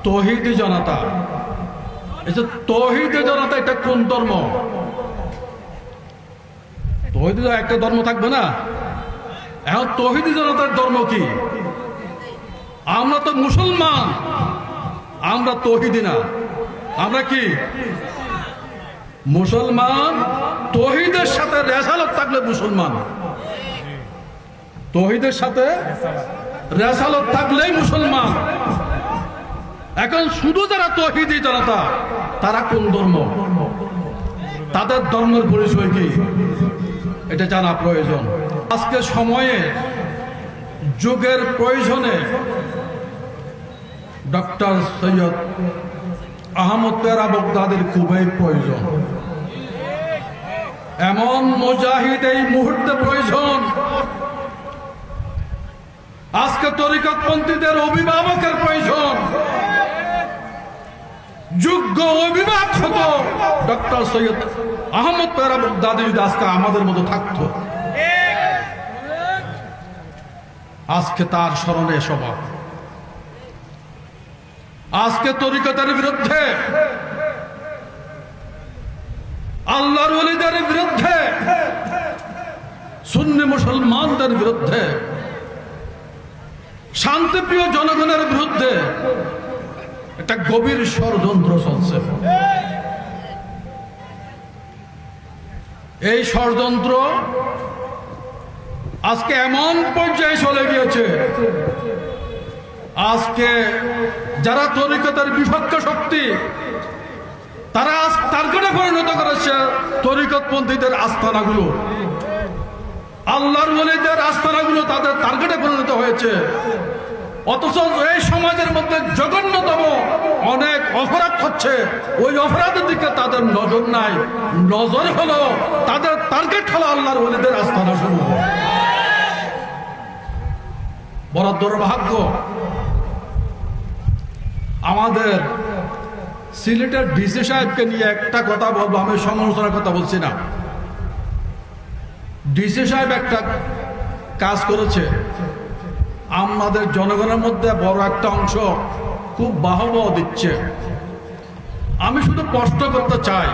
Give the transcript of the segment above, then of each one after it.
তৌহিদি জনতা। এই যে তৌহিদি জনতা, এটা কোন ধর্ম? তৌহিদি একটা ধর্ম থাকবে না? এখন তৌহিদি জনতার ধর্ম কি? আমরা তো মুসলমান, আমরা তৌহিদি না। আমরা কি মুসলমান? তৌহিদের সাথে রেসালত থাকলে মুসলমান, তৌহিদের সাথে রেসালত থাকলেই মুসলমান। এখন শুধু যারা তৌহিদি জনতা, তারা কোন ধর্ম, তাদের ধর্মের পরিচয় কি, এটা জানা প্রয়োজন। আজকে সময়ে যুগের প্রয়োজনে ডক্টর সৈয়দ আহমদ পেয়ারা বগদাদির খুবই প্রয়োজন। এমন মুজাহিদ এই মুহূর্তে প্রয়োজন। আজকে তরিকতপন্থীদের অভিভাবকের প্রয়োজন। যোগ্য অভিভাবক হতো ডক্টর সৈয়দ আহমদ পেয়ারা বগদাদি যদি আজকে আমাদের মতো থাকতো। আজকে তার স্মরণে সভা। আজকে তরিকতের বিরুদ্ধে, আল্লাহর ওলিদের বিরুদ্ধে, সুন্নি মুসলমানদের বিরুদ্ধে, শান্তিপ্রিয় জনগণের বিরুদ্ধে একটা গভীর ষড়যন্ত্র চলছে। এই ষড়যন্ত্র আজকে এমন পর্যায়ে চলে গিয়েছে, আজকে যারা তরিকতের বিপক্ষ শক্তি, তারা আজ টার্গেটে পরিণত করেছে তরিকতপন্থীদের আস্তানাগুলো, আল্লাহর ওলিদের আস্তানাগুলো তাদের টার্গেটে পরিণত হয়েছে। অথচ এই সমাজের মধ্যে জঘন্যতম অনেক অপরাধ হচ্ছে, ওই অপরাধের দিকে তাদের নজর নাই। নজর হলো, তাদের টার্গেট হলো আল্লাহর ওলিদের আস্তানা শুরু। বড় দুর্ভাগ্য, আমাদের সিলেটের ডিসি সাহেবকে নিয়ে একটা কথা বলবো, আমি সমালোচনার কথা বলছি না। ডিসি সাহেব একটা কাজ করেছে, আমাদের জনগণের মধ্যে বড় একটা অংশ খুব বাহবাহ দিচ্ছে। আমি শুধু প্রশ্ন করতে চাই,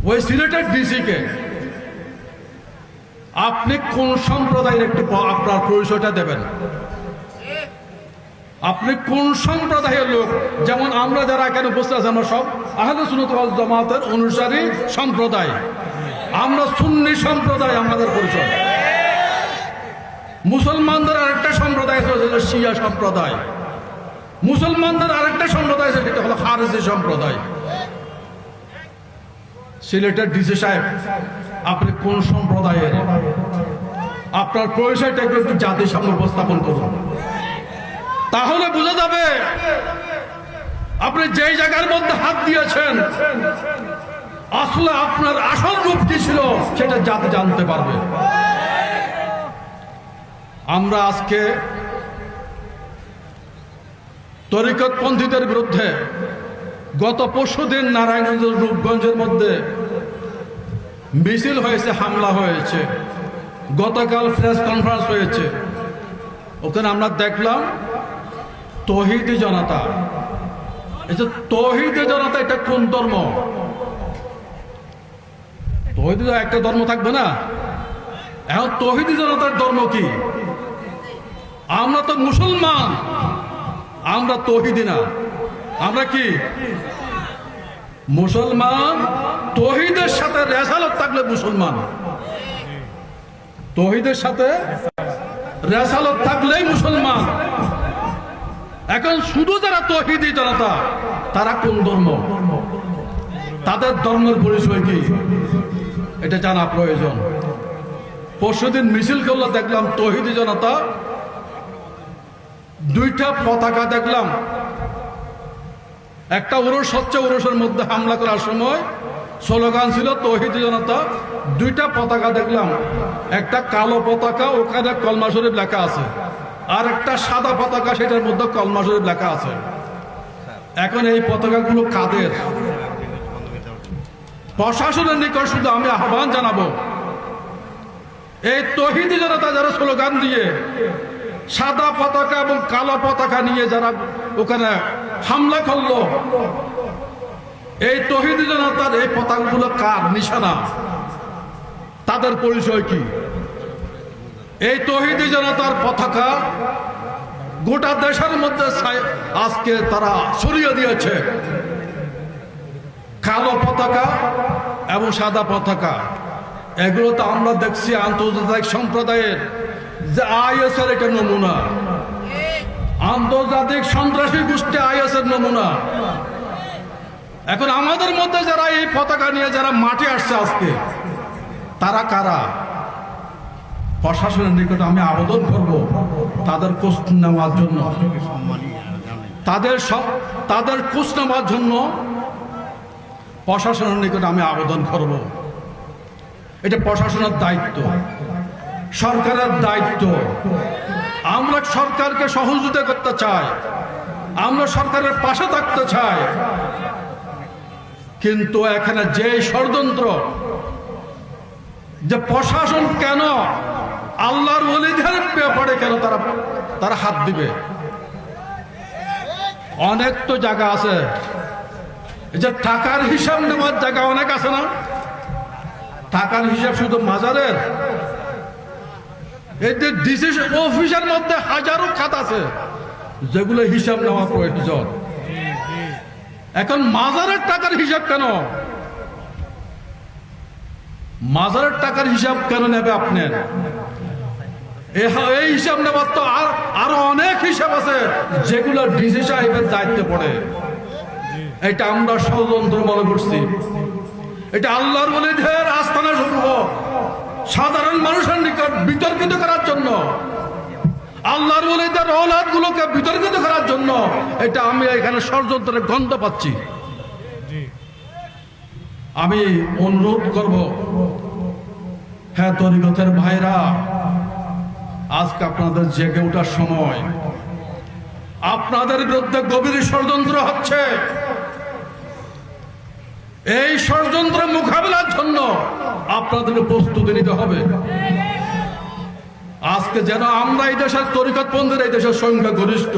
ওই সিলেটের ডিসিকে আপনি কোন সম্প্রদায়ের একটু আপনার পরিচয়টা দেবেন। আপনি কোন সম্প্রদায়ের লোক? যেমন আমরা যারা এখানে বসে আছি, আমরা সব আহলে সুন্নাত ওয়াল জামাতের অনুসারী সম্প্রদায়, আমরা সুন্নি সম্প্রদায়, আমাদের পরিচয়। মুসলমানদের আরেকটা সম্প্রদায় আছে শিয়া সম্প্রদায়, মুসলমানদের আরেকটা সম্প্রদায় আছে সেটা হলো খারেজি সম্প্রদায়। সিলেটের ডিসি সাহেব, আপনি কোন সম্প্রদায়ের? আপনার পরিচয়টা একটু জাতির সামনে উপস্থাপন করুন, তাহলে বোঝা যাবে আপনি যেই জায়গার মধ্যে হাত দিয়েছেন আসলে আপনার আসল রূপ কি ছিল, সেটা জাতি জানতে পারবে। আমরা আজকে তরিকতপন্থীদের বিরুদ্ধে গত পরশুদিন নারায়ণগঞ্জের রূপগঞ্জের মধ্যে মিছিল হয়েছে, হামলা হয়েছে, গতকাল প্রেস কনফারেন্স হয়েছে। ওখানে আমরা দেখলাম তৌহিদি জনতা। এই যে তৌহিদি জনতা, এটা কোন ধর্ম? তৌহিদি একটা ধর্ম থাকবে না? এখন তৌহিদি জনতার ধর্ম কি? আমরা তো মুসলমান, আমরা তৌহিদি না। আমরা কি মুসলমান? তৌহিদের সাথে রেসালত থাকলে মুসলমান, তৌহিদের সাথে রেসালত থাকলেই মুসলমান। এখন শুধু যারা তৌহিদি জনতা, তারা কোন ধর্ম, তাদের ধর্মের পরিচয় কি, এটা জানা প্রয়োজন। পরশুদিন মিছিল করলে দেখলাম তৌহিদি জনতা, দুইটা পতাকা দেখলাম। একটা উরস হচ্ছে, উরসের মধ্যে হামলা করার সময় স্লোগান ছিল তৌহিদি জনতা। দুইটা পতাকা দেখলাম, একটা কালো পতাকা, ওখানে কলমা শরীফ লেখা আছে, আর একটা সাদা পতাকা, সেটার মধ্যে কলমা শরীফ লেখা আছে। এখন এই পতাকাগুলো কাদের? প্রশাসনের নিকট শুধু আমি আহ্বান জানাবো, এই তৌহিদি জনতা যারা স্লোগান দিয়ে সাদা পতাকা এবং কালো পতাকা নিয়ে যারা ওখানে হামলা করলো, এই তৌহিদি জনতার এই পতাকাগুলো কার নিশানা, তাদের পরিচয় কি? এই তৌহিদি জনতার পতাকা গোটা দেশের মধ্যে আজকে তারা ছড়িয়ে দিয়েছে। কালো পতাকা এবং সাদা পতাকা, এগুলো তো আমরা দেখছি আন্তর্জাতিক সম্প্রদায়ের যে আইএসের একটা নমুনা, আন্তর্জাতিক সন্ত্রাসী গোষ্ঠী আইএসের নমুনা। এখন আমাদের মধ্যে যারা এই পতাকা নিয়ে যারা মাঠে আসছে আজকে, তারা কারা? প্রশাসনের নিকট আমি আবেদন করব তাদের খোঁজ নেওয়ার জন্য, তাদের খোঁজ নেওয়ার জন্য প্রশাসনের নিকট আমি আবেদন করব। এটা প্রশাসনের দায়িত্ব, সরকারের দায়িত্ব। আমরা সরকারকে সহযোগিতা করতে চাই, আমরা সরকারের পাশে থাকতে চাই, কিন্তু এখানে যে ষড়যন্ত্র, যে প্রশাসন কেন আল্লাহর ওলিদের ব্যাপারে কেন তারা হাত দিবে? অনেক তো জায়গা আছে, যে টাকার হিসাব নেওয়ার জায়গা অনেক আছে না? টাকার হিসাব শুধু মাজারের, এই যে ডিসি অফিসের মধ্যে হাজারো খাত আছে যেগুলো হিসাব নেওয়া প্রয়োজন। এখন মাজারের টাকার হিসাব কেন? মাজারের টাকার হিসাব কেন নেবে আপনার? এই হিসাব নেওয়ার তো আরো অনেক হিসাব আছে যেগুলো ডিসি সাহেবের দায়িত্বে পড়ে। এটা আমরা ষড়যন্ত্র মনে করছি। এটা আল্লাহর ওলিদের আস্তানা সমূহ সাধারণ মানুষের নিকট বিতর্কিত করার জন্য, আল্লাহর ওলিদের ঔলাদ গুলোকে বিতর্কিত করার জন্য এটা আমি এখানে ষড়যন্ত্রের গন্ধ পাচ্ছি। আমি অনুরোধ করব, হ্যাঁ তরিকতের ভাইরা, আজকে আপনাদের জেগে ওঠার সময়। আপনাদের বিরুদ্ধে গভীর ষড়যন্ত্র হচ্ছে। এই ষড়যন্ত্র মোকাবিলার জন্য আপনাদেরকে প্রস্তুতি নিতে হবে। আজকে যেন আমরা এই দেশের তরিকতপন্থীর এই দেশের সংখ্যা গরিষ্ঠ,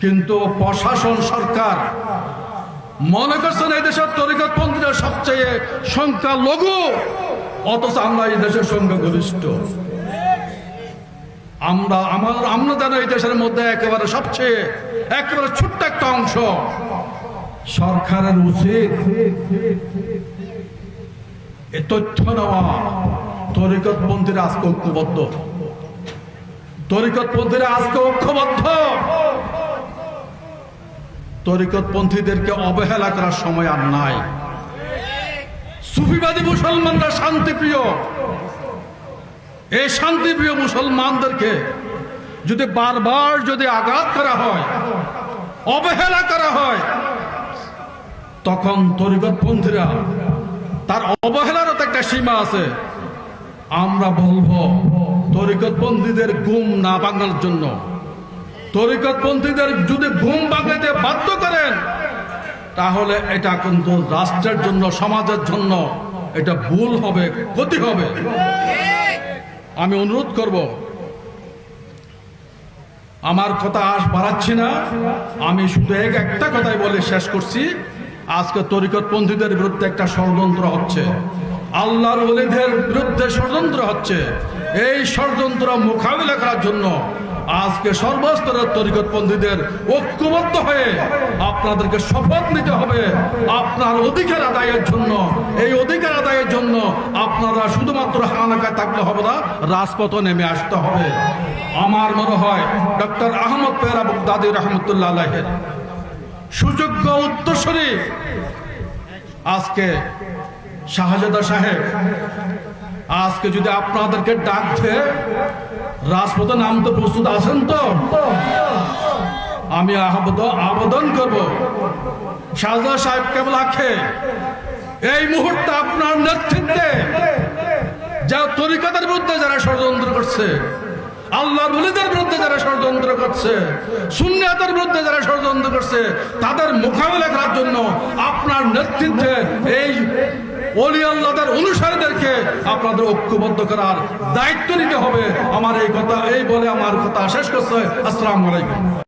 কিন্তু প্রশাসন সরকার মনে করছেন এই দেশের তরিকতপন্থীরা সবচেয়ে সংখ্যা লঘু, অথচ আমরা এই দেশের সংখ্যা গরিষ্ঠ। আমরা যেন এই দেশের মধ্যে একেবারে ছোট্ট একটা অংশ। সরকারের উচিত এ তথ্য নেওয়া, তরিকতপন্থীরা আজকে ঐক্যবদ্ধ, তরিকতপন্থীরা আজকে ঐক্যবদ্ধ। তরিকতপন্থীদেরকে অবহেলা করার সময় আর নাই। সুফিবাদী মুসলমানরা শান্তিপ্রিয়, এই শান্তিপ্রিয় মুসলমানদেরকে যদি বারবার আঘাত করা হয়, অবহেলা করা হয়, তখন তরিকতপন্থীরা, তার অবহেলারও তো একটা সীমা আছে। আমরা বলবো তরিকতপন্থীদের ঘুম না ভাঙার জন্য, তরিকতপন্থীদের যদি ঘুম ভাঙাতে বাধ্য করেন, তাহলে এটা কিন্তু রাষ্ট্রের জন্য, সমাজের জন্য এটা ভুল হবে, ক্ষতি হবে। আমি অনুরোধ করব, আমার কথা বাড়াচ্ছি না, আমি শুধু একটা কথাই বলে শেষ করছি। আজকে তরিকতপন্থীদের বিরুদ্ধে একটা ষড়যন্ত্র হচ্ছে, আল্লাহর ওলিদের বিরুদ্ধে ষড়যন্ত্র হচ্ছে। এই ষড়যন্ত্র মোকাবিলা করার জন্য আজকে সর্বস্তরের তরিকতপন্থীদের ঐক্যবদ্ধ হয়ে আপনাদেরকে শপথ নিতে হবে আপনার অধিকার আদায়ের জন্য। এই অধিকার আদায়ের জন্য আপনারা শুধুমাত্র হানাকায় থাকলে হবে না, রাজপথে নেমে আসতে হবে। আমার মনে হয় ডক্টর আহমদ পেয়ারা বাগদাদী রহমতুল্লাহ আলাইহির সুযোগ্য উত্তরসূরি আজকে শাহজাদা সাহেব, আজকে যদি আপনাদেরকে ডাক দেয় রাজপথে নামতে প্রস্তুত আছেন তো? আমি আবেদন করব শাহজাদা সাহেব কেবল আখে এই মুহূর্তে আপনার নেতৃত্বে যা তরিকতের বিরুদ্ধে যারা ষড়যন্ত্র করছে, আল্লাহর ওলিদের বিরুদ্ধে যারা ষড়যন্ত্র করছে, সুন্নাতের বিরুদ্ধে যারা ষড়যন্ত্র করছে, তাদের মোকাবিলা করার জন্য আপনার নেতৃত্বে এই ওলি আল্লাহদের অনুসারীদেরকে আপনাদের ঐক্যবদ্ধ করার দায়িত্ব নিতে হবে। আমার এই কথা এই বলে আমার কথা শেষ করছে। আসসালামু আলাইকুম।